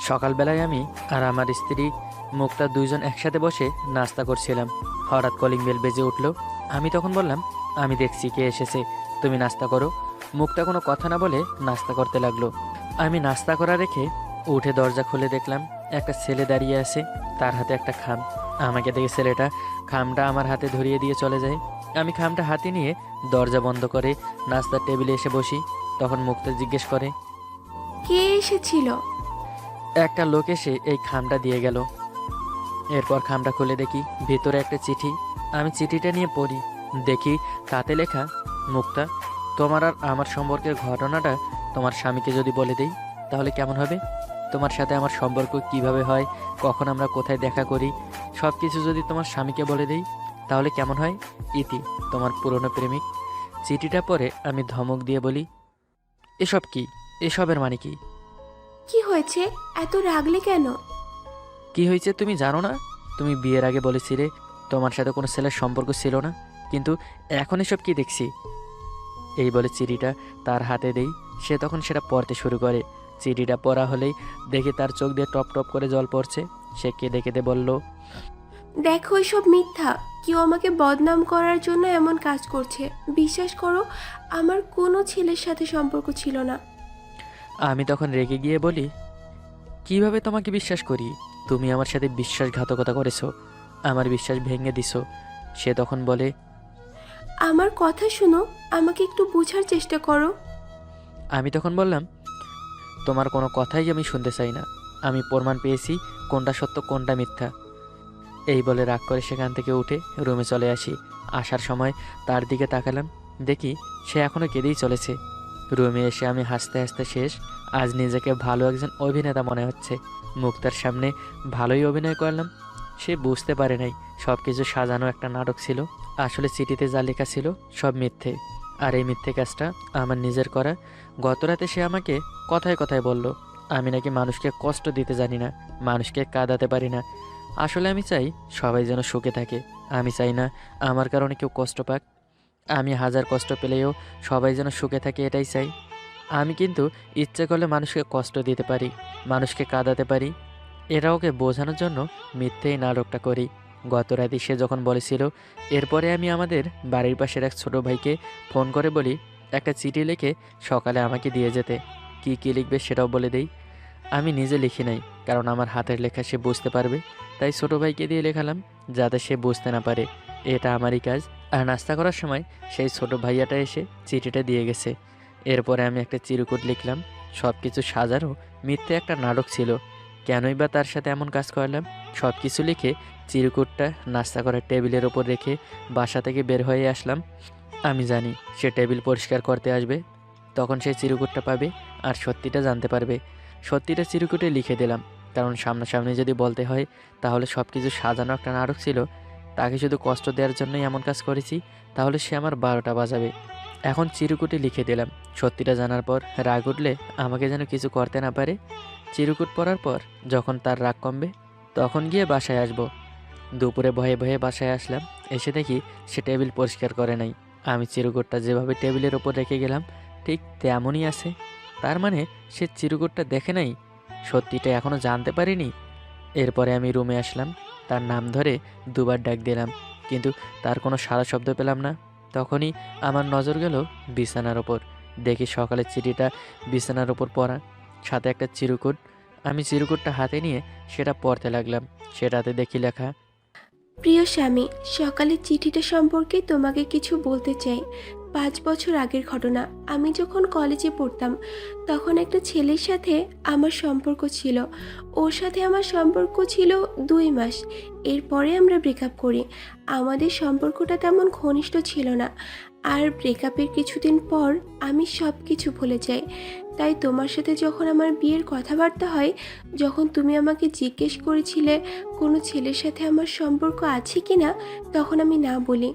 সকালবেলায় আমি আর আমার স্ত্রী মুক্তা দুইজন একসাথে বসে নাস্তা করছিলাম। হঠাৎ কলিং বেল বেজে উঠল। আমি তখন বললাম, আমি দেখছি কে এসেছে, তুমি নাস্তা করো। মুক্তা কোনো কথা না বলে নাস্তা করতে লাগলো। আমি নাস্তা করা রেখে উঠে দরজা খুলে দেখলাম একটা ছেলে দাঁড়িয়ে আছে, তার হাতে একটা খাম। আমাকে দেখে ছেলেটা খামটা আমার হাতে ধরিয়ে দিয়ে চলে যায়। আমি খামটা হাতে নিয়ে দরজা বন্ধ করে নাস্তার টেবিলে এসে বসি। তখন মুক্তা জিজ্ঞেস করে, কে এসেছিল? একটা লোক এসে এই খামটা দিয়ে গেল। এরপর খামটা খুলে দেখি ভিতরে একটা চিঠি। আমি চিঠিটা নিয়ে পড়ি। দেখি তাতে লেখা, মুক্তা, তোমার আর আমার সম্পর্কের ঘটনাটা তোমার স্বামীকে যদি বলে দেই তাহলে কেমন হবে? তোমার সাথে আমার সম্পর্ক কিভাবে হয়, কখন আমরা কোথায় দেখা করি, সব কিছু যদি তোমার স্বামীকে বলে দেই তাহলে কেমন হয়? ইতি, তোমার পুরনো প্রেমিক। চিঠিটা পড়ে আমি ধমক দিয়ে বলি, এসব কি? এসবের মানে কি? কি হয়েছে? এত রাগলে কেন? কি হয়েছে তুমি জানো না? তুমি বিয়ের আগে বলেছিলে তোমার সাথে কোনো ছেলের সম্পর্ক ছিল না, কিন্তু এখন এসব কি দেখছি? এই বলে চিঠিটা তার হাতে দেই। সে তখন সেটা পড়তে শুরু করে। চিঠিটা পড়া হলেই দেখি তার চোখ দিয়ে টপ টপ করে জল পড়ছে। সে কেঁদে কেঁদে বলল, দেখো, এসব মিথ্যা। কেউ আমাকে বদনাম করার জন্য এমন কাজ করছে। বিশ্বাস করো, আমার কোনো ছেলের সাথে সম্পর্ক ছিল না। আমি তখন রেগে গিয়ে বলি, কিভাবে তোমাকে বিশ্বাস করি? তুমি আমার সাথে বিশ্বাসঘাতকতা করেছো, আমার বিশ্বাস ভেঙে দিছো। সে তখন বলে, আমার কথা শুনো, আমাকে একটু বোঝার চেষ্টা করো। আমি তখন বললাম, তোমার কোনো কথাই আমি শুনতে চাই না। আমি প্রমাণ পেয়েছি কোনটা সত্য কোনটা মিথ্যা। এই বলে রাগ করে সেখান থেকে উঠে রুমে চলে আসি। আসার সময় তার দিকে তাকালাম, দেখি সে এখনও কেঁদেই চলেছে। রুমে এসে আমি হাসতে হাসতে শেষ। আজ নিজেকে ভালো একজন অভিনেতা মনে হচ্ছে। মুক্তার সামনে ভালোই অভিনয় করলাম। সে বুঝতে পারে নাই সব কিছু সাজানো একটা নাটক ছিল। আসলে চিঠিতে যা লেখা ছিল সব মিথ্যে। আর এই মিথ্যে কাজটা আমার নিজের করা। গতরাতে সে আমাকে কথায় কথায় বলল আমি নাকি মানুষকে কষ্ট দিতে জানি না, মানুষকে কাঁদাতে পারি না। আসলে আমি চাই সবাই যেন সুখে থাকে। আমি চাই না আমার কারণে কেউ কষ্ট পাক। আমি হাজার কষ্ট পেলেও সবাই যেন সুখে থাকে, এটাই চাই। আমি কিন্তু ইচ্ছে করলে মানুষকে কষ্ট দিতে পারি, মানুষকে কাঁদাতে পারি। এরা ওকে বোঝানোর জন্য মিথ্যেই নাটকটা করি। গত রাতে সে যখন বলেছিল, এরপরে আমি আমাদের বাড়ির পাশের এক ছোট ভাইকে ফোন করে বলি একটা চিঠি লিখে সকালে আমাকে দিয়ে যেতে। কি কি লিখবে সেটাও বলে দেই। আমি নিজে লিখি নাই, কারণ আমার হাতের লেখা সে বুঝতে পারবে, তাই ছোট ভাইকে দিয়ে লেখালাম যাতে সে বুঝতে না পারে। এটা আমারই কাজ। আর নাস্তা করার সময় সেই ছোট ভাইয়াটা এসে চিঠিটা দিয়ে গেছে। এরপরে আমি একটা চিরকুট লিখলাম। সব কিছু সাজারও মিথ্যে একটা নাটক ছিল। কেনই বা তার সাথে এমন কাজ করলাম? সব কিছু লিখে চিরকুটটা নাস্তা করার টেবিলের ওপর রেখে বাসা থেকে বের হয়ে আসলাম। আমি জানি সে টেবিল পরিষ্কার করতে আসবে, তখন সে চিরকুটটা পাবে আর সত্যিটা জানতে পারবে। সত্যিটা চিরকুটে লিখে দিলাম, কারণ সামনাসামনি যদি বলতে হয় তাহলে সব কিছু সাজানো একটা নাটক ছিল। তাকে শুধু কষ্ট দেওয়ার জন্যই এমন কাজ করেছি, তাহলে সে আমার 12টা বাজাবে। এখন চিরকুটে লিখে দিলাম। সত্যিটা জানার পর রাগ উঠলে আমাকে যেন কিছু করতে না পারে। চিরকুট পড়ার পর যখন তার রাগ কমবে তখন গিয়ে বাসায় আসব। দুপুরে ভয়ে ভয়ে বাসায় আসলাম। এসে দেখি সে টেবিল পরিষ্কার করে নাই। আমি চিরকুটটা যেভাবে টেবিলের ওপর রেখে গেলাম ঠিক তেমনই আছে। তার মানে সে চিরকুটটা দেখে নাই, সত্যিটা এখনও জানতে পারিনি। এরপরে আমি রুমে আসলাম, তার নাম ধরে দুবার ডাক দিলাম, কিন্তু তার কোনো সাড়া শব্দ পেলাম না। তখনই আমার নজর গেল বিছানার ওপর। দেখি সকালের চিঠিটা বিছানার ওপর পড়া, সাথে একটা চিরকুট। আমি চিরকুটটা হাতে নিয়ে সেটা পড়তে লাগলাম। সেটাতে দেখি লেখা, প্রিয় স্বামী, সকালের চিঠিটা সম্পর্কে তোমাকে কিছু বলতে চাই। 5 বছর আগের ঘটনা। আমি যখন কলেজে পড়তাম তখন একটা ছেলের সাথে আমার সম্পর্ক ছিল। ওর সাথে আমার সম্পর্ক ছিল 2 মাস। এরপরে আমরা ব্রেকআপ করি। আমাদের সম্পর্কটা তেমন ঘনিষ্ঠ ছিল না। আর ব্রেকআপের কিছুদিন পর আমি সব কিছু ভুলে যাই। তাই তোমার সাথে যখন আমার বিয়ের কথাবার্তা হয়, যখন তুমি আমাকে জিজ্ঞেস করেছিলে কোনো ছেলের সাথে আমার সম্পর্ক আছে কি না, তখন আমি না বলি।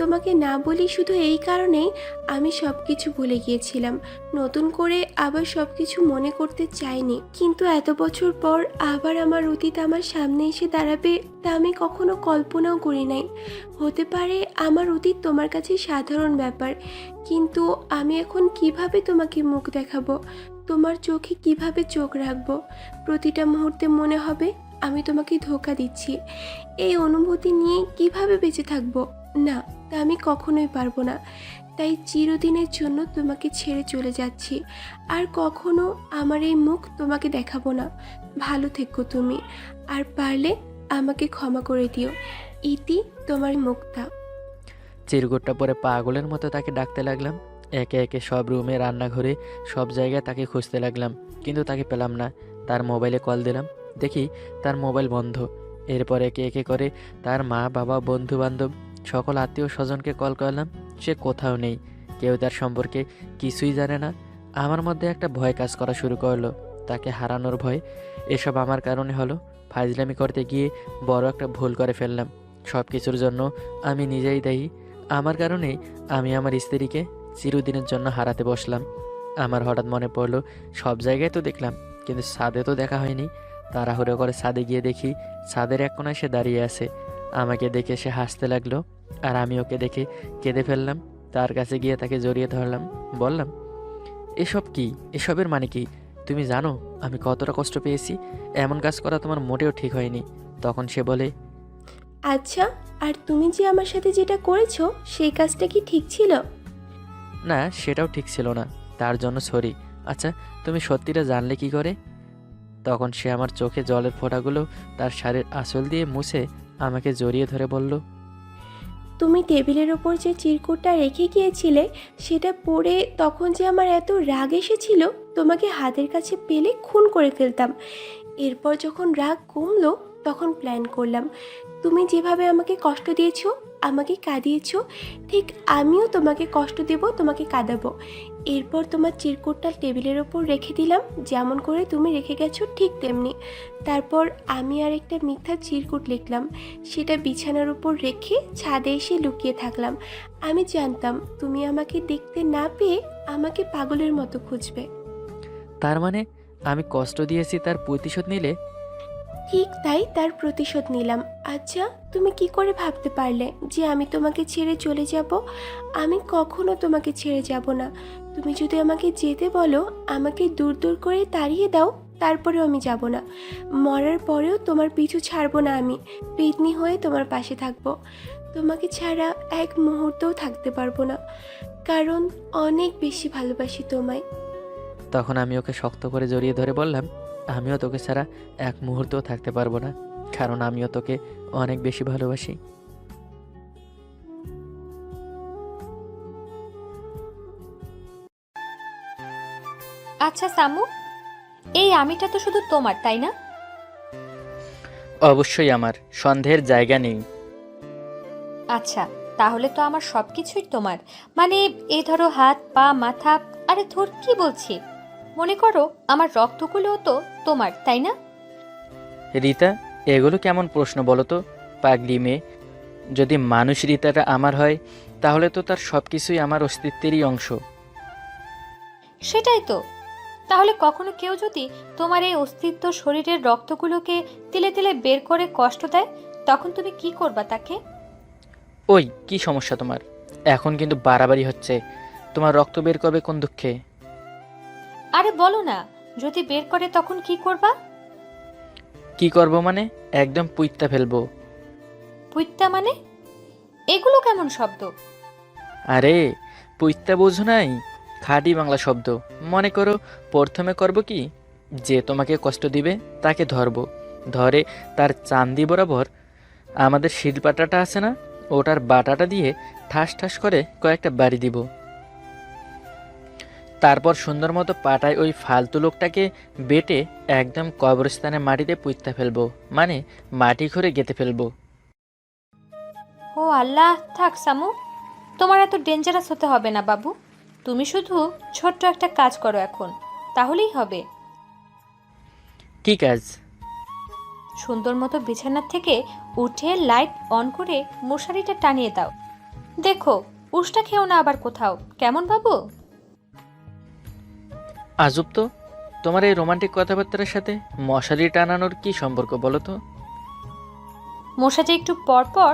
তোমাকে না বলি শুধু এই কারণেই, আমি সব কিছু ভুলে গিয়েছিলাম। নতুন করে আবার সব কিছু মনে করতে চাইনি। কিন্তু এত বছর পর আবার আমার অতীত আমার সামনে এসে দাঁড়াবে তা আমি কখনো কল্পনাও করি নাই। হতে পারে আমার অতীত তোমার কাছে সাধারণ ব্যাপার, কিন্তু আমি এখন কিভাবে তোমাকে মুখ দেখাবো? তোমার চোখে কিভাবে চোখ রাখবো? প্রতিটা মুহূর্তে মনে হবে আমি তোমাকে ধোঁকা দিচ্ছি। এই অনুভূতি নিয়ে কিভাবে বেঁচে থাকবো? না, তা আমি কখনোই পারবো না। তাই চিরদিনের জন্য তোমাকে ছেড়ে চলে যাচ্ছি। আর কখনো আমার এই মুখ তোমাকে দেখাবো না। ভালো থেকো তুমি। আর পারলে আমাকে ক্ষমা করে দিও। ইতি, তোমার মুক্তা। চিরকুটটা পরে পাগলের মতো তাকে ডাকতে লাগলাম। একে একে সব রুমে, রান্নাঘরে, সব জায়গায় তাকে খুঁজতে লাগলাম, কিন্তু তাকে পেলাম না। তার মোবাইলে কল দিলাম, দেখি তার মোবাইল বন্ধ। এরপর একে একে করে তার মা, বাবা, বন্ধু বান্ধব, সকল আত্মীয় স্বজনকে কল করলাম। সে কোথাও নেই, কেউ তার সম্পর্কে কিছুই জানে না। আমার মধ্যে একটা ভয় কাজ করা শুরু করলো, তাকে হারানোর ভয়। এসব আমার কারণে হলো। ফাজলামি করতে গিয়ে বড় একটা ভুল করে ফেললাম। সব কিছুর জন্য আমি নিজেই দায়ী। আমার কারণেই আমি আমার স্ত্রীকে চিরদিনের জন্য হারাতে বসলাম। আমার হঠাৎ মনে পড়লো, সব জায়গায় তো দেখলাম, কিন্তু ছাদে তো দেখা হয়নি। তাড়াহুড়ো করে ছাদে গিয়ে দেখি ছাদের এক কোণায় সে দাঁড়িয়ে আছে। আমাকে দেখে সে হাসতে লাগলো, আর আমি ওকে দেখে কেঁদে ফেললাম। তার কাছে গিয়ে তাকে জড়িয়ে ধরলাম, বললাম, এসব কি? এসবের মানে কি? তুমি জানো আমি কতটা কষ্ট পেয়েছি? এমন কাজ করা তোমার মোটেও ঠিক হয়নি। তখন সে বলে, আচ্ছা, আর তুমি যে আমার সাথে যেটা করেছো সেই কাজটা কি ঠিক ছিল? না, সেটাও ঠিক ছিল না, তার জন্য সরি। আচ্ছা, তুমি সত্যিটা জানলে কি করে? তখন সে আমার চোখে জলের ফোঁটাগুলো তার শাড়ির আঁচল দিয়ে মুছে আমাকে জড়িয়ে ধরে বলল, তুমি টেবিলের ওপর যে চিরকুটটা রেখে গিয়েছিলে সেটা পড়ে তখন যে আমার এত রাগ এসেছিল, তোমাকে হাতের কাছে পেলে খুন করে ফেলতাম। এরপর যখন রাগ কমলো তখন প্ল্যান করলাম, তুমি যেভাবে আমাকে কষ্ট দিয়েছো, আমাকে কাঁদিয়েছো, ঠিক আমিও তোমাকে কষ্ট দেব, তোমাকে কাঁদাবো। এরপর তোমার চিরকুটটা টেবিলের ওপর রেখে দিলাম, যেমন করে তুমি রেখে গেছো ঠিক তেমনি। তারপর আমি আর একটা মিথ্যা চিরকুট লিখলাম, সেটা বিছানার উপর রেখে ছাদে এসে লুকিয়ে থাকলাম। আমি জানতাম তুমি আমাকে দেখতে না পেয়ে আমাকে পাগলের মতো খুঁজবে। তার মানে আমি কষ্ট দিয়েছি, তার প্রতিশোধ নিলে? ঠিক তাই, তার প্রতিশোধ নিলাম। আচ্ছা, তুমি কি করে ভাবতে পারলে যে আমি তোমাকে ছেড়ে চলে যাব? আমি কখনো তোমাকে ছেড়ে যাব না। তুমি যদি আমাকে যেতে বলো, আমাকে দূর দূর করে তাড়িয়ে দাও, তারপরেও আমি যাব না। মরার পরেও তোমার পিছু ছাড়বো না আমি। পেতনি হয়ে তোমার পাশে থাকবো। তোমাকে ছাড়া এক মুহূর্তও থাকতে পারবো না, কারণ অনেক বেশি ভালোবাসি তোমায়। তখন আমি ওকে শক্ত করে জড়িয়ে ধরে বললাম, আমিও তোকে ছাড়া এক মুহূর্তও থাকতে পারবো না, কারণ আমিও তোকে অনেক বেশি ভালোবাসি। আচ্ছা সামু, এই আমিটা তো শুধু তোমার, তাই না? অবশ্যই আমার, সন্দেহের জায়গা নেই। আচ্ছা, তাহলে তো আমার সবকিছুই তোমার। মানে এই ধরো হাত, পা, মাথা, আরে ধর কি বলছি, মনে করো আমার রক্তগুলোও তো তোমার, তাই না? রীতা, এগুলো কেমন প্রশ্ন বলো তো? পাগলি মেয়ে, যদি মানুষ রীতাটা আমার হয়, তাহলে তো তার সব কিছুই আমার অস্তিত্বেরই অংশ। সেটাই তো। তাহলে কখনো কেউ যদি তোমার এই অস্তিত্ব শরীরের রক্তগুলোকে তিলে তিলে বের করে কষ্ট দেয়, তখন তুমি কি করবা তাকে? ওই কি সমস্যা তোমার? এখন কিন্তু বাড়াবাড়ি হচ্ছে। তোমার রক্ত বের করবে কোন দুঃখে? আরে বলো না, যদি বের করে তখন কি করবা? কি করব মানে? একদম পুইত্তা ফেলবো। পুইত্তা মানে? এগুলো কেমন শব্দ? আরে, পুইত্তা বোঝো নাই? খাঁটি বাংলা শব্দ। মনে করো, প্রথমে করব কি, যে তোমাকে কষ্ট দিবে তাকে ধরবো, ধরে তার চান্দি বরাবর আমাদের শিলপাটাটা আছে না, ওটার বাটাটা দিয়ে ঠাস ঠাস করে কয়েকটা বাড়ি দিব। তারপর সুন্দর মতো পাটায় ওই ফালতু লোকটাকে বেটে একদম কবরস্থানে মাটিতে পুঁততে ফেলবো, মানে মাটি ঘরে গেঁথে ফেলবো। ও আল্লাহ, থাক সামু, তোমার এত ডেঞ্জারাস হতে হবে না বাবু। তুমি শুধু ছোট্ট একটা কাজ করো এখন, তাহলেই হবে। কি কাজ? সুন্দর মতো বিছানার থেকে উঠে লাইট অন করে মশারিটা টানিয়ে দাও। দেখো, উষ্টা খেও না আবার কোথাও, কেমন বাবু? আজব তো, তোমার এই রোমান্টিক কথাবার্তার সাথে মশারি টানানোর কি সম্পর্ক বলো তো? মশা যে একটু পর পর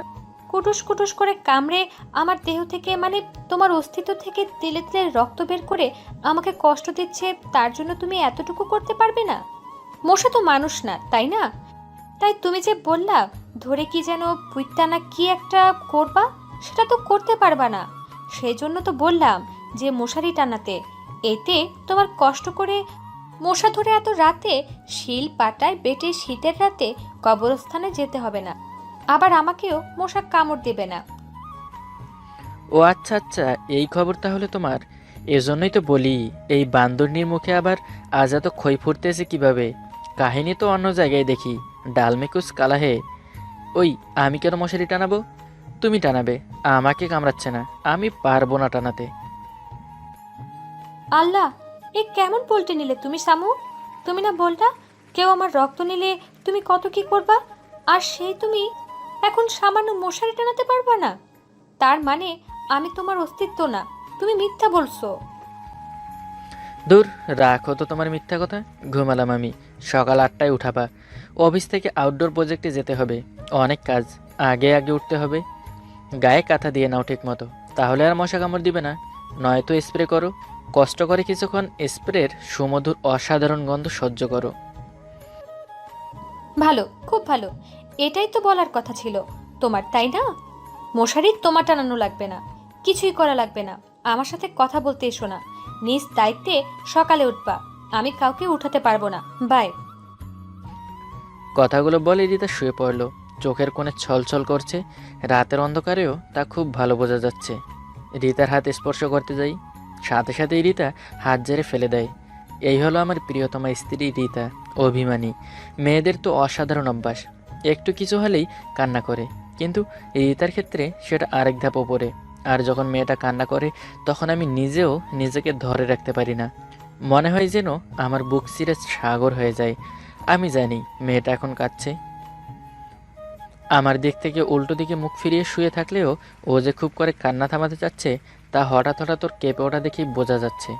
কুটুস কুটুস করে কামড়ে আমার দেহ থেকে মানে তোমার অস্তিত্ব থেকে তেলে তেলে রক্ত বের করে আমাকে কষ্ট দিচ্ছে, তার জন্য তুমি এতটুকু করতে পারবে না? মশা তো মানুষ না, তাই না? তাই তুমি যে বললা ধরে কি যেন পুইত্তা না কি একটা করবা, সেটা তো করতে পারবা না। সেই জন্য তো বললাম যে মশারি টানাতে, এতে তোমার কষ্ট করে মশা ধরে এত রাতে শিল পাটায় বেটে শীতের রাতে কবরস্থানে যেতে হবে না, আবার আমাকেও মশা কামড় দেবে না। ও আচ্ছা আচ্ছা, এই খবর তাহলে তোমার। এজন্যই তো বলি, এই বান্দরনির মুখে আবার আজ এত খই ফুটতেছে কিভাবে? কাহিনী তো অন্য জায়গায় দেখি, ডালমেকুস কালাহে। ওই, আমি কেন মশারি টানাবো? তুমি টানাবে, আমাকে কামড়াচ্ছে না, আমি পারবো না টানাতে। আল্লাহ, এ কেমন পল্টে নিলে তুমি সামু? তুমি না বললা কেউ আমার রক্ত নিলে তুমি কত কি করবা, আর সেই তুমি এখন সামান্য মশারি টানাতে পারবা না? তার মানে আমি তোমার অস্তিত্ব না, তুমি মিথ্যা বলছো। দূর, রাখো তো তোমার মিথ্যা কথা। ঘুমালাম আমি, সকাল 8টায় উঠাবা। অফিস থেকে আউটডোর প্রজেক্টে যেতে হবে, অনেক কাজ, আগে আগে উঠতে হবে। গায়ে কাঁথা দিয়ে নাও ঠিক মতো, তাহলে আর মশা কামড় দিবে না। নয়তো স্প্রে করো, কষ্ট করে কিছুক্ষণ স্প্রের সুমধুর অসাধারণ গন্ধ সহ্য করো। ভালো, খুব ভালো। এটাই তো বলার কথা ছিল তোমার, তাই না? মশারি তোমার টানানো লাগবে না, কিছুই করা লাগবে না। আমার সাথে কথা বলতে এসো না, নিজ দায়িত্বে সকালে উঠবা। আমি কাউকে উঠাতে পারবো না। বাই। কথাগুলো বলে রিতা শুয়ে পড়ল। চোখের কোণে ছলছল করছে, রাতের অন্ধকারেও তা খুব ভালো বোঝা যাচ্ছে। রিতার হাত স্পর্শ করতে যাই, সাথে সাথেই রিতা হাত ঝেড়ে ফেলে দেয়। এই হলো আমার প্রিয়তমা স্ত্রী রিতা, অভিমানী। মেয়েদের তো অসাধারণ অভ্যাস, একটু কিছু হলেই কান্না করে, কিন্তু রিতার ক্ষেত্রে সেটা আরেক ধাপ ওপরে। আর যখন মেয়েটা কান্না করে, তখন আমি নিজেও নিজেকে ধরে রাখতে পারি না। মনে হয় যেন আমার বুক চিরে সাগর হয়ে যায়। আমি জানি মেয়েটা এখন কাঁদছে, আমার দিক থেকে উল্টো দিকে মুখ ফিরিয়ে শুয়ে থাকলেও ও যে খুব করে কান্না থামাতে চাচ্ছে, তা হঠাৎ হঠাৎ ওর কেঁপে ওঠা দেখেই বোঝা যাচ্ছে।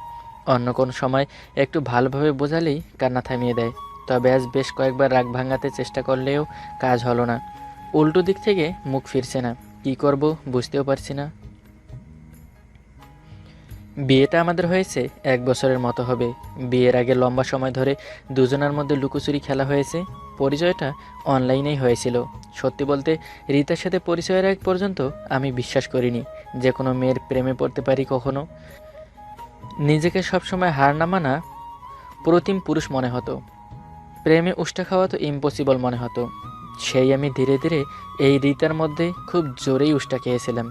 অন্য কোনো সময় একটু ভালোভাবে বোঝালেই কান্না থামিয়ে দেয়, তবে আজ বেশ কয়েকবার রাগ ভাঙাতে চেষ্টা করলেও কাজ হলো না। উল্টো দিক থেকে মুখ ফিরছে না, কি করব বুঝতেও পারছি না। বিয়েটা আমাদের হয়েছে 1 বছরের মতো হবে। বিয়ের আগে লম্বা সময় ধরে দুজনের মধ্যে লুকোচুরি খেলা হয়েছে। পরিচয়টা অনলাইনেই হয়েছিল। সত্যি বলতে, রিতার সাথে পরিচয়ের আগ পর্যন্ত আমি বিশ্বাস করিনি যে কোনো মেয়ের প্রেমে পড়তে পারি কখনো। নিজেকে সবসময় হার না মানা প্রতিম পুরুষ মনে হতো, প্রেমে উষ্টা খাওয়া তো ইম্পসিবল মনে হতো। সেই আমি ধীরে ধীরে এই রিতার মধ্যে খুব জোরেই উষ্টা খেয়েছিলাম।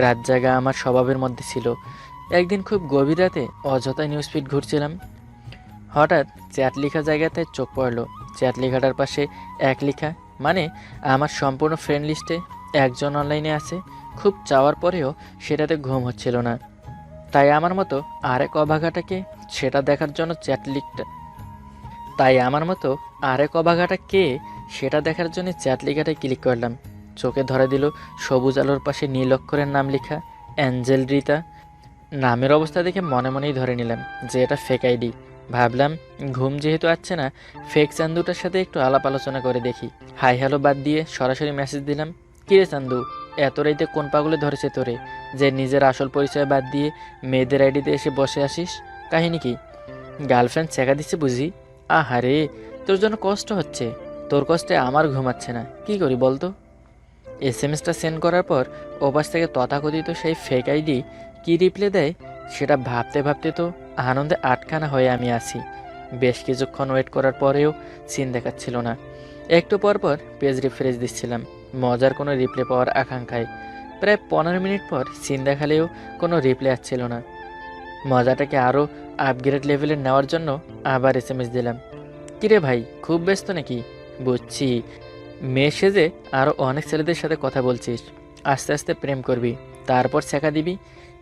রাত জাগা আমার স্বভাবের মধ্যে ছিল। একদিন খুব গভীর রাতে অযথা নিউজ ফিড ঘুরছিলাম, হঠাৎ চ্যাট লেখা জায়গাতে চোখ পড়ল। চ্যাট লেখাটার পাশে এক লেখা, মানে আমার সম্পূর্ণ ফ্রেন্ড লিস্টে একজন অনলাইনে আছে। খুব চাওয়ার পরেও সেটাতে ঘুম হচ্ছিল না, তাই আমার মতো আরেক অভাগাটাকে সেটা দেখার জন্য সেটা দেখার জন্য চ্যাট লেখাটায় ক্লিক করলাম। চোখে ধরে দিল সবুজ আলোর পাশে নীল অক্ষরের নাম লেখা, অ্যাঞ্জেল রিতা। নামের অবস্থা দেখে মনে মনেই ধরে নিলাম যে এটা ফেক আইডি। ভাবলাম ঘুম যেহেতু আসছে না, ফেক চান্দুটার সাথে একটু আলাপ আলোচনা করে দেখি। হাই হ্যালো বাদ দিয়ে সরাসরি মেসেজ দিলাম, কিরে চান্দু, এত রাইতে কোন পাগলে ধরেছে তোরে যে নিজের আসল পরিচয় বাদ দিয়ে মেয়েদের আইডিতে এসে বসে আসিস? কাহিনী কি? গার্লফ্রেন্ড ছেঁকা দিচ্ছে বুঝি? আহারে, তোর জন্য কষ্ট হচ্ছে, তোর কষ্টে আমার ঘুমাচ্ছে না, কি করি বলতো? এসএমএসটা সেন্ড করার পর ওপাশ থেকে তথাকথিত সেই ফেক আইডি কী রিপ্লে দেয় সেটা ভাবতে ভাবতে তো আনন্দে আটখানা হয়ে আমি আছি। বেশ কিছুক্ষণ ওয়েট করার পরেও সিন দেখাচ্ছিল না। একটু পর পর পেজ রিফ্রেশ দিচ্ছিলাম, মজার কোনো রিপ্লে পাওয়ার আকাঙ্ক্ষায়। প্রায় 15 মিনিট পর সিন দেখালেও কোনো রিপ্লে আসছিল না। মজাটাকে আরও আপগ্রেড লেভেলে নেওয়ার জন্য আবার এসএমএস দিলাম, কিরে ভাই, খুব ব্যস্ত নাকি? বুঝছি, মেয়ে সেজে আরও অনেক ছেলেদের সাথে কথা বলছিস, আস্তে আস্তে প্রেম করবি, তারপর ছেঁকা দিবি,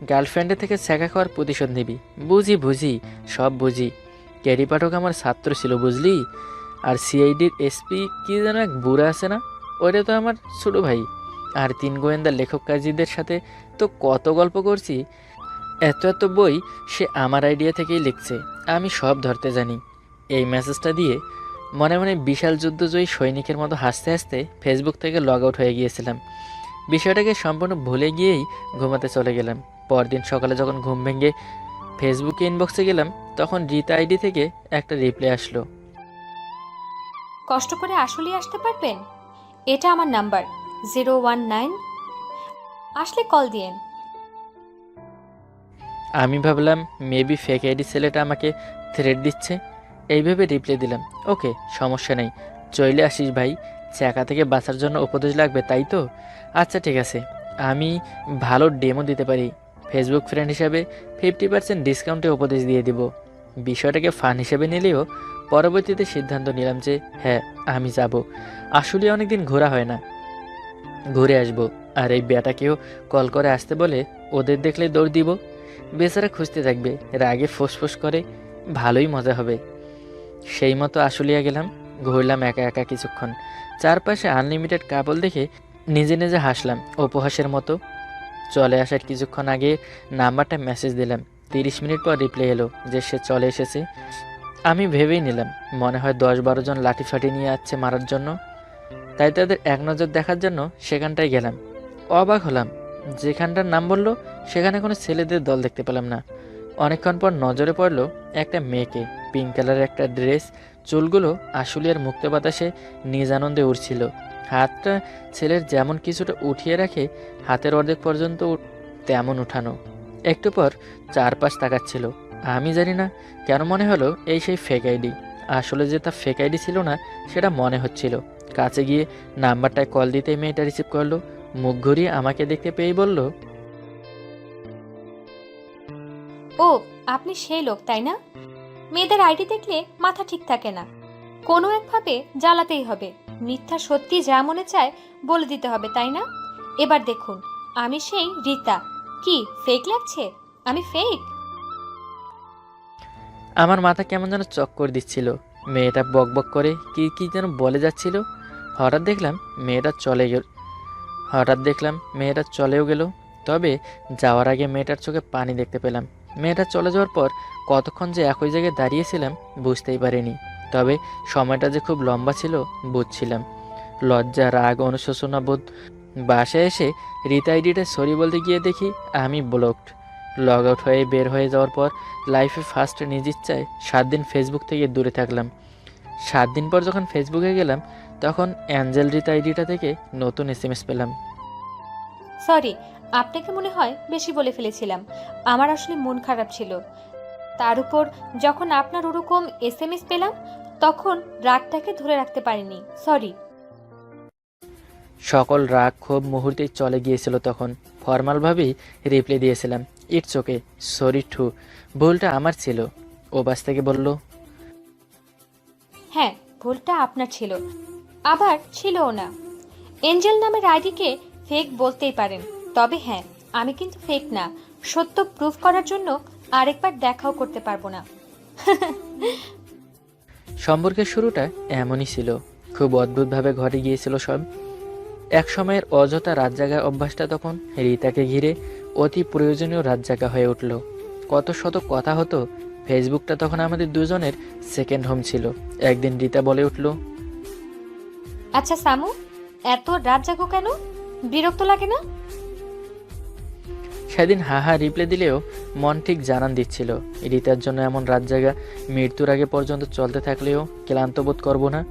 গার্লফ্রেন্ডের থেকে ছেঁকা খাওয়ার প্রতিশোধ নিবি। বুঝি বুঝি, সব বুঝি। ক্যারি পাঠক আমার ছাত্র ছিল বুঝলি, আর সিআইডির এসপি কি যেন এক বুড়া আছে না, ওইটা তো আমার ছোটো ভাই। আর 3 গোয়েন্দা লেখক কাজীদের সাথে তো কত গল্প করছি, এত এত বই সে আমার আইডিয়া থেকেই লিখছে, আমি সব ধরতে জানি। এই মেসেজটা দিয়ে মনে মনে বিশাল যুদ্ধজয়ী সৈনিকের মতো হাসতে হাসতে ফেসবুক থেকে লগ আউট হয়ে গিয়েছিলাম। বিষয়টাকে সম্পূর্ণ ভুলে গিয়েই ঘুমাতে চলে গেলাম। পরদিন সকালে যখন ঘুম ভেঙে ফেসবুকে ইনবক্সে গেলাম, তখন রিতা আইডি থেকে একটা রিপ্লাই আসলো। কষ্ট করে আসলে আসতে পারবেন? এটা আমার নাম্বার 019, আসলে কল দিয়েন। আমি ভাবলাম মেবি ফেক আইডি ছেলেটা আমাকে থ্রেট দিচ্ছে। এইভাবে রিপ্লাই দিলাম, ওকে সমস্যা নেই, চলে আসিস ভাই, চাকা থেকে বাঁচার জন্য উপদেশ লাগবে তাই তো? আচ্ছা ঠিক আছে, আমি ভালো ডেমো দিতে পারি, ফেসবুক ফ্রেন্ড হিসাবে 50% ডিসকাউন্টে উপদেশ দিয়ে দিব। বিষয়টাকে ফান হিসেবে নিলেও পরবর্তীতে সিদ্ধান্ত নিলাম যে হ্যাঁ আমি যাব। আসলে অনেকদিন ঘোরা হয় না, ঘুরে আসব। আর এই বেটাকেও কল করে আসতে বলে ওদের দেখলে দৌড় দিব। বেচারা খুঁজতে থাকবে, রাগে ফোঁস করে, ভালোই মজা হবে। সেই মতো আশুলিয়া গেলাম, ঘুরলাম একা একা কিছুক্ষণ। চারপাশে আনলিমিটেড কাপল দেখে নিজে নিজে হাসলাম উপহাসের মতো। চলে আসার কিছুক্ষণ আগে নাম্বারটা মেসেজ দিলাম, 30 মিনিট পর রিপ্লাই এলো যে সে চলে এসেছে। আমি ভেবেই নিলাম মনে হয় 10-12 জন লাঠি ফাটি নিয়ে আসছে মারার জন্য, তাই তাদের এক নজর দেখার জন্য সেখানটায় গেলাম। অবাক হলাম, যেখানটার নাম বললো সেখানে কোনো ছেলেদের দল দেখতে পেলাম না। অনেকক্ষণ পর নজরে পড়লো একটা মেয়েকে, পিঙ্ক কালারের একটা ড্রেস, চুলগুলো আশুলিয়ার মুক্ত বাতাসে নিজ আনন্দে উড়ছিল। হাতটা ছেলের যেমন কিছুটা উঠিয়ে রাখে, হাতের অর্ধেক পর্যন্ত তেমন উঠানো। একটু পর চারপাশ তাকাচ্ছিল। আমি জানি না কেন মনে হলো এই সেই ফেক আইডি। আসলে যে তা ফেক আইডি ছিল না সেটা মনে হচ্ছিল। কাছে গিয়ে নাম্বারটায় কল দিতেই মেয়েটা রিসিভ করলো, মুখ ঘুরিয়ে আমাকে দেখতে পেয়েই বলল, ও আপনি সেই লোক তাই না? মেয়েদের আইডি দেখলে মাথা ঠিক থাকে না, কোনো একভাবে জ্বালাতেই হবে, মিথ্যা সত্যি যা মনে চায় বলে দিতে হবে তাই না? এবার দেখুন আমি সেই রিতা। কি ফেক লাগছে? আমি ফেক? আমার মাথা কেমন যেন চক্কর দিচ্ছিল। মেয়েটা বকবক করে কি কি যেন বলে যাচ্ছিল। হঠাৎ দেখলাম মেয়েটা চলেও গেল। তবে যাওয়ার আগে মেয়েটার চোখে পানি দেখতে পেলাম। মেয়েটা চলে যাওয়ার পর কতক্ষণ যে একই জায়গায় দাঁড়িয়েছিলাম বুঝতেই পারিনি। তবে সময়টা যে খুব লম্বা ছিল বুঝছিলাম। লজ্জা, রাগ, অনুশোচনা বোধ। বাসায় এসে রিতা আইডিটা সরি বলতে গিয়ে দেখি আমি ব্লকড। লগ আউট হয়ে বের হয়ে যাওয়ার পর লাইফে ফার্স্ট নিজ ইচ্ছায় 7 দিন ফেসবুক থেকে দূরে থাকলাম। 7 দিন পর যখন ফেসবুকে গেলাম তখন অ্যাঞ্জেল রিতা আইডিটা থেকে নতুন SMS পেলাম। সরি, আপনাকে মনে হয় বেশি বলে ফেলেছিলাম, আমার আসলে মন খারাপ ছিল। তার উপর যখন আপনার ওরকম SMS পেলাম তখন রাগটাকে ধরে রাখতে পারিনি, সরি। সকল রাগ ক্ষোভ মুহূর্তেই চলে গিয়েছিল। তখন ফর্মালভাবেই রিপ্লাই দিয়েছিলাম, ইটস ওকে, সরি টু, ভুলটা আমার ছিল। ও বাস থেকে বলল, হ্যাঁ ভুলটা আপনার ছিল, আবার ছিলও না। এঞ্জেল নামের আইডিকে ফেক বলতেই পারেন, তবে হ্যাঁ আমি কিন্তু ফেক না। সত্য প্রুফ করার জন্য আরেকবার দেখাও করতে পারবো না। সম্পর্কের শুরুটা এমনই ছিল, খুব অদ্ভুতভাবে ঘটে গিয়েছিল সব। এক সময়ের অযথা রাত জাগার অভ্যাসটা তখন রিতাকে ঘিরে অতি প্রয়োজনীয় রাত জাগা হয়ে উঠল। কত শত কথা হতো। ফেসবুকটা তখন আমাদের দুজনের সেকেন্ড হোম ছিল। একদিন রিতা বলে উঠল, আচ্ছা সামু, এত রাত জাগো কেন? বিরক্ত লাগে না? সেদিন হাহা রিপ্লাই দিলেও মন ঠিক জানান দিচ্ছিল রিতার জন্য এমন রাত জাগা মৃত্যুর আগে পর্যন্ত চলতে থাকলেও ক্লান্ত বোধ করবো না।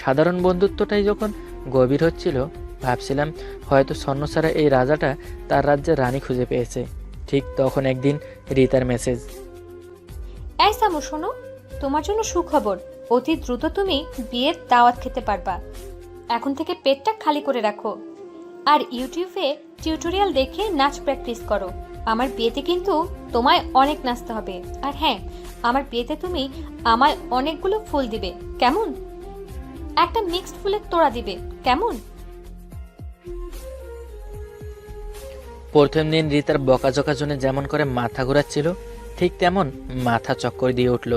সাধারণ বন্ধুত্বটাই যখন গভীর হচ্ছিল ভাবছিলাম হয়তো স্বর্ণ ছাড়া এই রাজাটা তার রাজ্যে রানী খুঁজে পেয়েছে। ঠিক তখন একদিন রিতার মেসেজ, এই সামু শোনো, তোমার জন্য সুখবর, অতি দ্রুত তুমি বিয়ের দাওয়াত খেতে পারবা। এখন থেকে পেটটা খালি করে রাখো আর ইউটিউবে টিউটোরিয়াল দেখে নাচ প্র্যাকটিস করো। আমার বিয়েতে কিন্তু তোমায় অনেক নাচতে হবে। আর হ্যাঁ, আমার বিয়েতে তুমি আমায় অনেকগুলো ফুল দিবে, কেমন? একটা মিক্সড ফুলের তোড়া দিবে, কেমন? প্রথম দিন রিতার বকাঝকা জন্য যেমন করে মাথা ঘোরাচ্ছিল ঠিক তেমন মাথা চক্কর দিয়ে উঠল।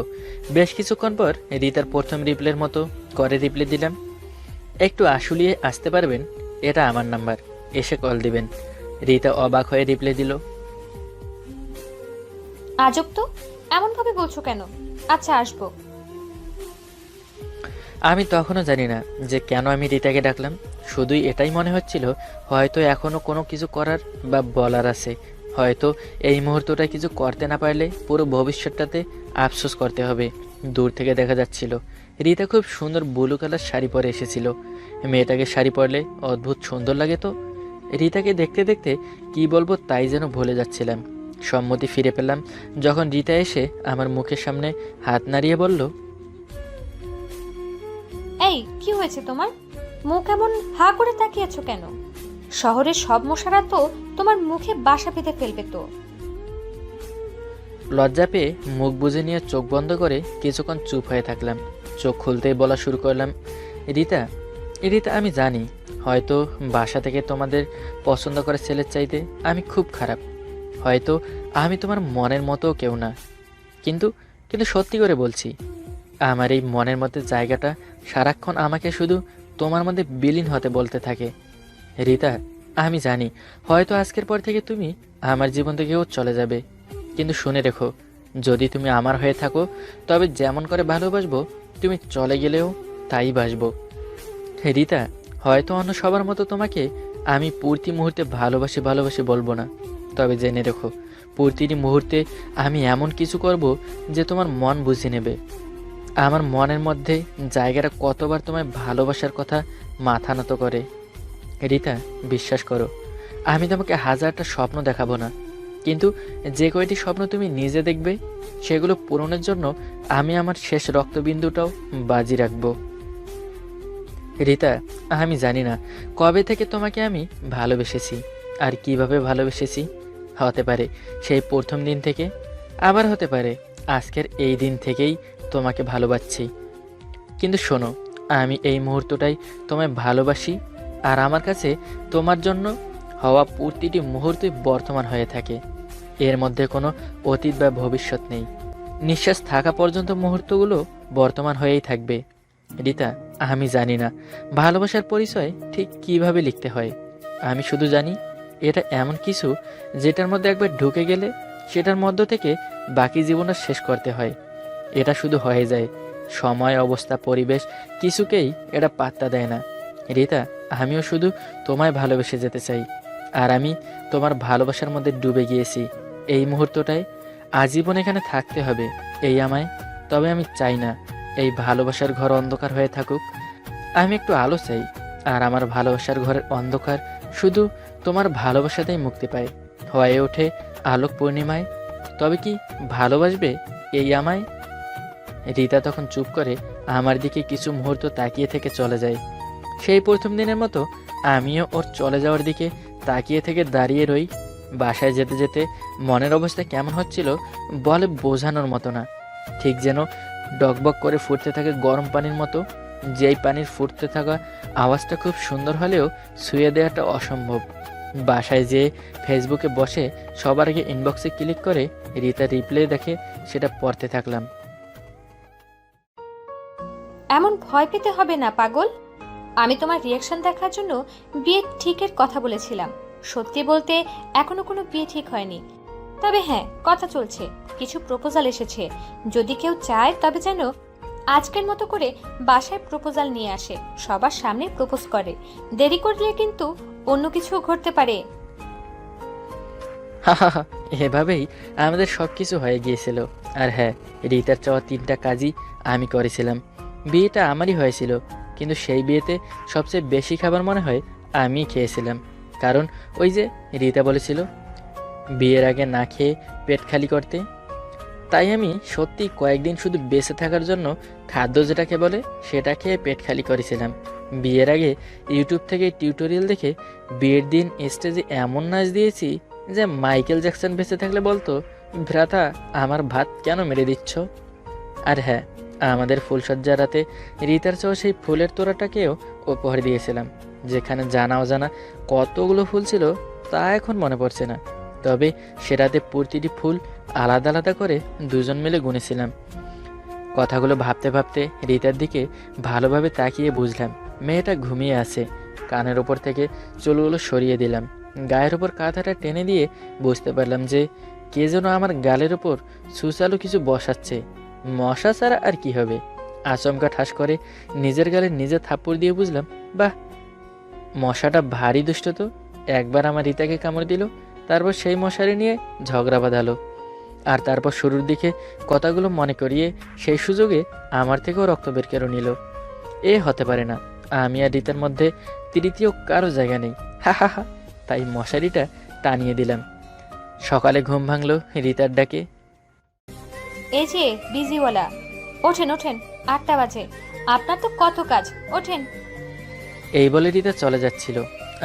বেশ কিছুক্ষণ পর রিতার প্রথম রিপ্লাইয়ের মতো করে রিপ্লাই দিলাম, একটু আশুলিয়ে আসতে পারবেন? এটা আমার নাম্বার, এসে কল দিবেন। রিতা অবাক হয়ে রিপ্লাই দিল, আজব তো, এমন ভাবে বলছো কেন? আচ্ছা আসবো। আমি তখনও জানি না যে কেন আমি রিতাকে ডাকলাম। শুধুই এটাই মনে হচ্ছিল, হয়তো এখনও কোনো কিছু করার বা বলার আছে। হয়তো এই মুহূর্তটা কিছু করতে না পারলে পুরো ভবিষ্যৎটাতে আফসোস করতে হবে। দূর থেকে দেখা যাচ্ছিল রিতা খুব সুন্দর ব্লু কালার শাড়ি পরে এসেছিল। মেয়েটাকে শাড়ি পরলে অদ্ভুত সুন্দর লাগে তো। রিতাকে দেখতে দেখতে কি বলবো তাই যেন ভুলে যাচ্ছিলাম। সম্মতি ফিরে পেলাম যখন রিতা এসে আমার মুখের সামনে হাত নাড়িয়ে বলল, এই কি হয়েছে তোমার? মুখ এমন হা করে তাকিয়ে আছো কেন? শহরের সব মশারা তো তোমার মুখে বাসা বেঁধে ফেলবে তো। লজ্জা পেয়ে মুখ বুজে নিয়ে চোখ বন্ধ করে কিছুক্ষণ চুপ হয়ে থাকলাম। চোখ খুলতেই বলা শুরু করলাম, রিতা রিতা আমি জানি হয়তো বাসা থেকে তোমাদের পছন্দ করা ছেলের চাইতে আমি খুব খারাপ। হয়তো আমি তোমার মনের মতো কেউ না, কিন্তু কিন্তু সত্যি করে বলছি, আমার এই মনের মধ্যে জায়গাটা সারাক্ষণ আমাকে শুধু তোমার মধ্যে বিলীন হতে বলতে থাকে। রিতা আমি জানি হয়তো আজকের পর থেকে তুমি আমার জীবন থেকেও চলে যাবে, কিন্তু শুনে রেখো, যদি তুমি আমার হয়ে থাকো তবে যেমন করে ভালোবাসবো তুমি চলে গেলেও তাই বাসবো। রিতা হয়তো অন্য সবার মতো তোমাকে আমি প্রতি মুহূর্তে ভালোবাসি ভালোবাসি বলবো না, তবে জেনে রেখো প্রতিটি মুহূর্তে আমি এমন কিছু করব যে তোমার মন বুঝে নেবে। আমার মনের মধ্যে জায়গাটা কতবার তোমায় ভালোবাসার কথা মাথা নত করে। রিতা বিশ্বাস করো, আমি তোমাকে হাজারটা স্বপ্ন দেখাবো না, কিন্তু যে কয়টি স্বপ্ন তুমি নিজে দেখবে সেগুলো পূরণের জন্য আমি আমার শেষ রক্তবিন্দুটাও বাজি রাখবো। রিতা আমি জানি না কবে থেকে তোমাকে আমি ভালোবেসেছি আর কিভাবে ভালোবেসেছি। হতে পারে সেই প্রথম দিন থেকে, আবার হতে পারে আজকের এই দিন থেকেই তোমাকে ভালোবাসছি। কিন্তু শোনো, আমি এই মুহূর্তটাই তোমায় ভালোবাসি, আর আমার কাছে তোমার জন্য হওয়া প্রতিটি মুহূর্তই বর্তমান হয়ে থাকে। এর মধ্যে কোনো অতীত বা ভবিষ্যৎ নেই। নিঃশ্বাস থাকা পর্যন্ত মুহূর্তগুলো বর্তমান হয়েই থাকবে। রিতা আমি জানি না ভালোবাসার পরিচয় ঠিক কিভাবে লিখতে হয়। আমি শুধু জানি এটা এমন কিছু যেটার মধ্যে একবার ঢুকে গেলে সেটার মধ্য থেকে বাকি জীবনটা শেষ করতে হয়। এটা শুধু হয়ে যায়, সময় অবস্থা পরিবেশ কিছুকেই এটা পাত্তা দেয় না। রিতা আমিও শুধু তোমায় ভালোবেসে যেতে চাই, আর আমি তোমার ভালোবাসার মধ্যে ডুবে গিয়েছি। এই মুহূর্তটায় আজীবন এখানে থাকতে হবে এই আমায়। তবে আমি চাই না এই ভালোবাসার ঘর অন্ধকার হয়ে থাকুক। আমি একটু আলো চাই, আর আমার ভালোবাসার ঘরের অন্ধকার শুধু তোমার ভালোবাসাতেই মুক্তি পায়, হয়ে ওঠে আলোক পূর্ণিমায়। তবে কি ভালোবাসবে এই আমায়? রিতা তখন চুপ করে আমার দিকে কিছু মুহূর্ত তাকিয়ে থেকে চলে যায়। সেই প্রথম দিনের মতো আমিও ওর চলে যাওয়ার দিকে তাকিয়ে থেকে দাঁড়িয়ে রই। বাসায় যেতে যেতে মনের অবস্থা কেমন হচ্ছিল বলে বোঝানোর মতো না। ঠিক যেন ডকবক করে ফুটতে থাকে গরম পানির মতো, যেই পানির ফুটতে থাকা আওয়াজটা খুব সুন্দর হলেও ছুঁয়ে দেওয়াটা অসম্ভব। বাসায় যেয়ে ফেসবুকে বসে সবার আগে ইনবক্সে ক্লিক করে রিতা রিপ্লাই দেখে সেটা পড়তে থাকলাম। এমন ভয় পেতে হবে না পাগল। আমি তোমার রিয়াকশন দেখার জন্য বিয়ে ঠিকের কথা বলেছিলাম। সত্যি বলতে এখনো কোনো বিয়ে ঠিক হয়নি, তবে হ্যাঁ কথা চলছে, কিছু প্রপোজাল এসেছে। যদি কেউ চায় তবে যেন আজকের মতো করে বাসায় প্রপোজাল নিয়ে আসে, সবার সামনে প্রপোজ করে। দেরি করলে কিন্তু অন্য কিছু ঘটতে পারে। হাহাহা, এভাবেই আমাদের সব কিছু হয়ে গিয়েছিল। আর হ্যাঁ, রিতার চাওয়া 3টা কাজই আমি করেছিলাম। বিয়েটা আমারই হয়েছিল, কিন্তু সেই বিয়েতে সবচেয়ে বেশি খাবার মনে হয় আমি খেয়েছিলাম। কারণ ওই যে রিতা বলেছিল বিয়ের আগে না খেয়ে পেট খালি করতে, তাই আমি সত্যি কয়েকদিন শুধু বেঁচে থাকার জন্য খাদ্য যেটাকে বলে সেটা খেয়ে পেট খালি করেছিলাম। বিয়ের আগে ইউটিউব থেকে টিউটোরিয়াল দেখে বিয়ের দিন স্টেজে এমন নাচ দিয়েছি যে মাইকেল জ্যাকসন বেঁচে থাকলে বলতো, ভ্রাতা আমার ভাত কেন মেরে দিচ্ছ। আর হ্যাঁ, আমাদের ফুলসজ্জার রাতে রিতার চাওয়া সেই ফুলের তোড়াটাকেও উপহার দিয়েছিলাম, যেখানে জানা অজানা কতগুলো ফুল ছিল তা এখন মনে পড়ছে না। তবে সেটাতে প্রতিটি ফুল আলাদা আলাদা করে দুজন মিলে গুনেছিলাম। কথাগুলো ভাবতে ভাবতে রিতার দিকে ভালোভাবে তাকিয়ে বুঝলাম মেয়েটা ঘুমিয়ে আছে। কানের ওপর থেকে চুলগুলো সরিয়ে দিলাম, গায়ের ওপর কাঁথাটা টেনে দিয়ে বুঝতে পারলাম যে কে যেন আমার গালের ওপর সুচালু কিছু বসাচ্ছে। মশা ছাড়া আর কি হবে। আচমকা ঠাস করে নিজের গালে নিজে থাপ্পড় দিয়ে বুঝলাম, বাহ, মশাটা ভারী দুষ্ট তো। একবার আমার রিতাকে কামড় দিল, তারপর সেই মশারি নিয়ে ঝগড়া বাঁধালো, আর তারপর শুরুর দিকে কথাগুলো মনে করিয়ে সেই সুযোগে আমার থেকেও রক্ত বের করে নিল। এ হতে পারে না, আমি আর রিতার মধ্যে তৃতীয় কারো জায়গা নেই। হা হা হা। তাই মশারিটা টানিয়ে দিলাম। সকালে ঘুম ভাঙলো রিতার ডাকে। এই যে বিজিওয়ালা, ওঠেন ওঠেন, 8টা বাজে, আপনার তো কত কাজ, ওঠেন। এই বলে রিতা চলে যাচ্ছিল,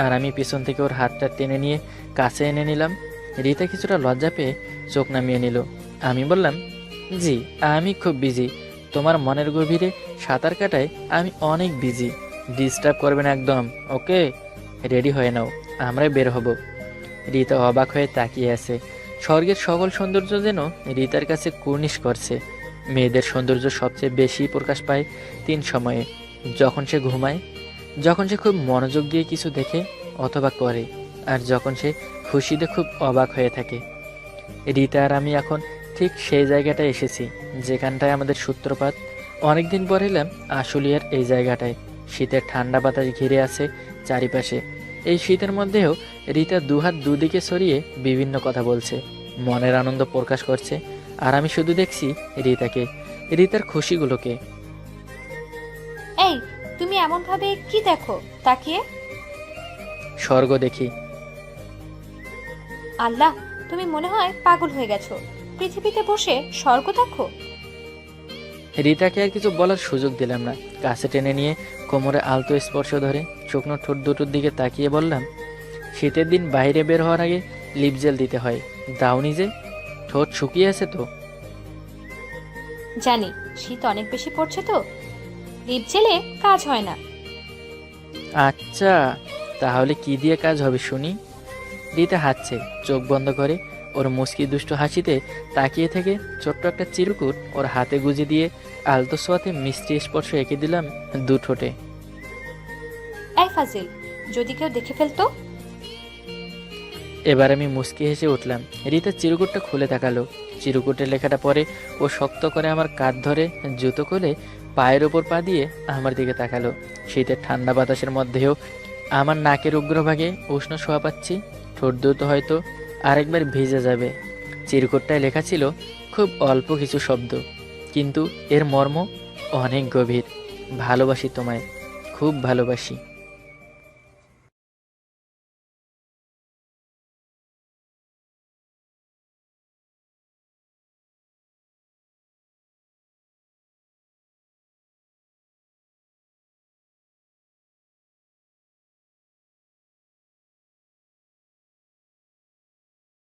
আর আমি পিছন থেকে ওর হাতটা টেনে নিয়ে কাছে এনে নিলাম। রিতা কিছুটা লজ্জা পেয়ে চোখ নামিয়ে নিল। আমি বললাম, জি আমি খুব বিজি, তোমার মনের গভীরে সাঁতার কাটায় আমি অনেক বিজি, ডিস্টার্ব করবেন একদম, ওকে? রেডি হয়ে নাও, আমরা বের হব। রিতা অবাক হয়ে তাকিয়ে আছে। স্বর্গের সকল সৌন্দর্য যেন রিতার কাছে কুর্নিশ করছে। মেয়েদের সৌন্দর্য সবচেয়ে বেশি প্রকাশ পায় 3 সময়ে: যখন সে ঘুমায়, যখন সে খুব মনোযোগ দিয়ে কিছু দেখে অথবা করে, আর যখন সে খুশিতে খুব অবাক হয়ে থাকে। রিতা আর আমি এখন ঠিক সেই জায়গাটায় এসেছি যেখানটায় আমাদের সূত্রপাত। অনেকদিন পর এলাম আশুলিয়ার এই জায়গাটায়। শীতের ঠান্ডা বাতাস ঘিরে আছে চারিপাশে। এই শীতের মধ্যেও রিতা দুহাত দুদিকে সরিয়ে বিভিন্ন কথা বলছে, মনের আনন্দ প্রকাশ করছে, আর আমি শুধু দেখছি রিতাকে, রিতার খুশিগুলোকে। এই, তুমি এমন ভাবে কি দেখো তাকিয়ে? স্বর্গ দেখি। আল্লাহ, তুমি মনে হয় পাগল হয়ে গেছো, পৃথিবীতে বসে স্বর্গ দেখো? রিতাকে আর কিছু বলার সুযোগ দিলাম না। কাছে টেনে নিয়ে কোমরে আলতো স্পর্শ ধরে শুকনো ঠোঁট দুটোর দিকে তাকিয়ে বললাম, শীতের দিন বাইরে বের হওয়ার আগে লিপ জেল দিতে হয়, দাওনি যে? ঠোঁট শুকিয়ে আছে তো? জানি, শীত অনেক বেশি পড়ছে তো, লিপ জেলে কাজ হয় না। আচ্ছা, তাহলে কি দিয়ে কাজ হবে শুনি? রিতা হাসছে চোখ বন্ধ করে। ওর মুচকি দুষ্ট হাসিতে তাকিয়ে থেকে ছোট্ট একটা চিরকুট ওর হাতে গুজে দিয়ে আলতো ছোঁয়াতে মিষ্টি স্পর্শ এঁকে দিলাম 2 ঠোঁটে। এই ফাজিল, যদি কেউ দেখে ফেলতো? এবার আমি মুচকি হেসে উঠলাম। রিতা চিরকুটটা খুলে তাকালো। চিরকুটের লেখাটা পরে ও শক্ত করে আমার কাঁধ ধরে জুতো খুলে পায়ের ওপর পা দিয়ে আমার দিকে তাকালো। শীতের ঠান্ডা বাতাসের মধ্যেও আমার নাকের উগ্রভাগে উষ্ণ ছোঁয়া পাচ্ছি। ঠোঁট দুটো হয়তো আরেকবার ভিজে যাবে। চিরকুটটায় লেখা ছিল খুব অল্প কিছু শব্দ, কিন্তু এর মর্ম অনেক গভীর। ভালোবাসি তোমায়, খুব ভালোবাসি।